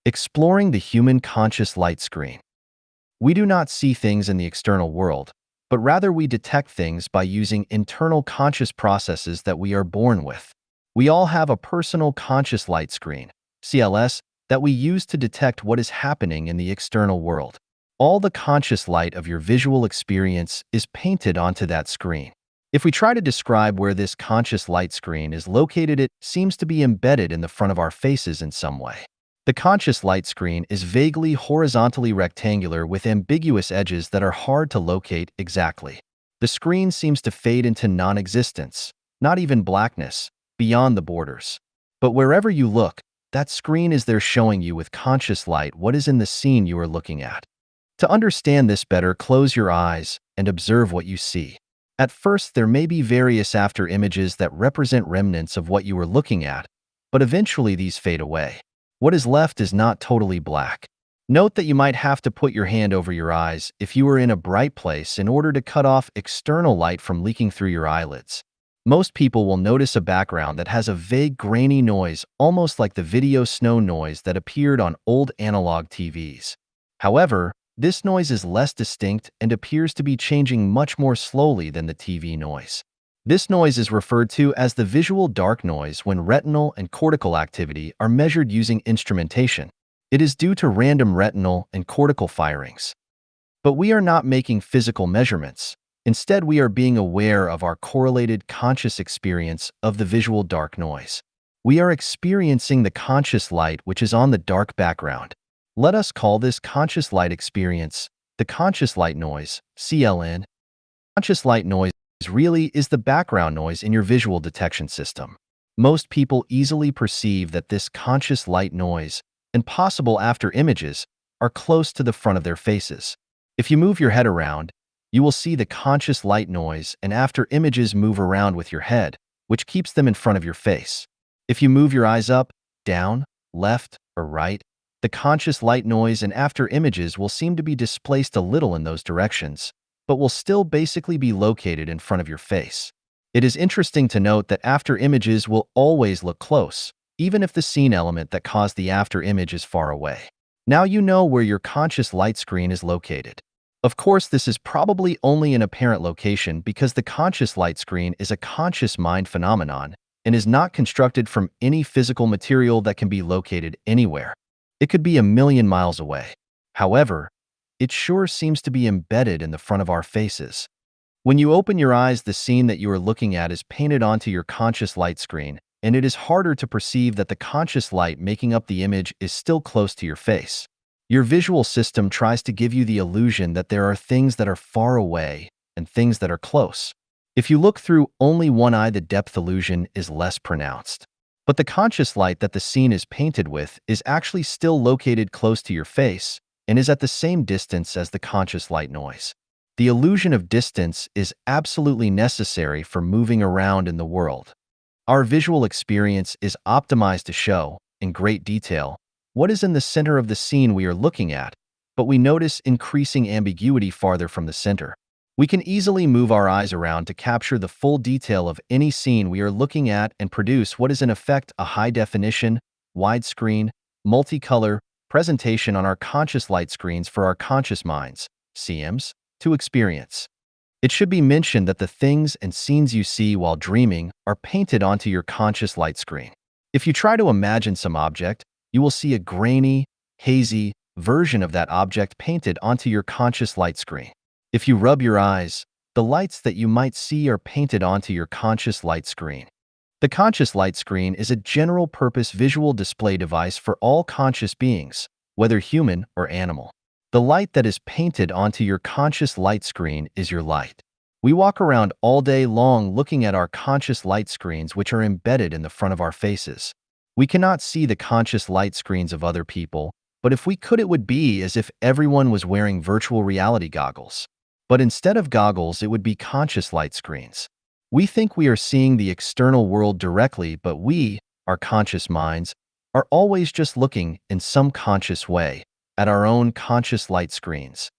Exploring the human conscious light screen. We do not see things in the external world, but rather we detect things by using internal conscious processes that we are born with. We all have a personal conscious light screen, CLS, that we use to detect what is happening in the external world. All the conscious light of your visual experience is painted onto that screen. If we try to describe where this conscious light screen is located, it seems to be embedded in the front of our faces in some way. The conscious light screen is vaguely horizontally rectangular with ambiguous edges that are hard to locate exactly. The screen seems to fade into non-existence, not even blackness, beyond the borders. But wherever you look, that screen is there showing you with conscious light what is in the scene you are looking at. To understand this better, close your eyes and observe what you see. At first, there may be various after images that represent remnants of what you were looking at, but eventually these fade away. What is left is not totally black. Note that you might have to put your hand over your eyes if you are in a bright place in order to cut off external light from leaking through your eyelids. Most people will notice a background that has a vague grainy noise, almost like the video snow noise that appeared on old analog TVs. However, this noise is less distinct and appears to be changing much more slowly than the TV noise. This noise is referred to as the visual dark noise when retinal and cortical activity are measured using instrumentation. It is due to random retinal and cortical firings. But we are not making physical measurements. Instead, we are being aware of our correlated conscious experience of the visual dark noise. We are experiencing the conscious light which is on the dark background. Let us call this conscious light experience the conscious light noise, CLN. Conscious light noise really is the background noise in your visual detection system. Most people easily perceive that this conscious light noise and possible after images are close to the front of their faces. If you move your head around, you will see the conscious light noise and after images move around with your head, which keeps them in front of your face. If you move your eyes up, down, left, or right, the conscious light noise and after images will seem to be displaced a little in those directions, but will still basically be located in front of your face. It is interesting to note that after images will always look close, even if the scene element that caused the after image is far away. Now you know where your conscious light screen is located. Of course, this is probably only an apparent location because the conscious light screen is a conscious mind phenomenon and is not constructed from any physical material that can be located anywhere. It could be a million miles away. However, it sure seems to be embedded in the front of our faces. When you open your eyes, the scene that you are looking at is painted onto your conscious light screen, and it is harder to perceive that the conscious light making up the image is still close to your face. Your visual system tries to give you the illusion that there are things that are far away and things that are close. If you look through only one eye, the depth illusion is less pronounced. But the conscious light that the scene is painted with is actually still located close to your face and is at the same distance as the conscious light noise. The illusion of distance is absolutely necessary for moving around in the world. Our visual experience is optimized to show, in great detail, what is in the center of the scene we are looking at, but we notice increasing ambiguity farther from the center. We can easily move our eyes around to capture the full detail of any scene we are looking at and produce what is in effect a high-definition, widescreen, multicolor presentation on our conscious light screens for our conscious minds, CMs, to experience. It should be mentioned that the things and scenes you see while dreaming are painted onto your conscious light screen. If you try to imagine some object, you will see a grainy, hazy version of that object painted onto your conscious light screen. If you rub your eyes, the lights that you might see are painted onto your conscious light screen. The conscious light screen is a general-purpose visual display device for all conscious beings, whether human or animal. The light that is painted onto your conscious light screen is your light. We walk around all day long looking at our conscious light screens which are embedded in the front of our faces. We cannot see the conscious light screens of other people, but if we could, it would be as if everyone was wearing virtual reality goggles. But instead of goggles, it would be conscious light screens. We think we are seeing the external world directly, but we, our conscious minds, are always just looking in some conscious way at our own conscious light screens.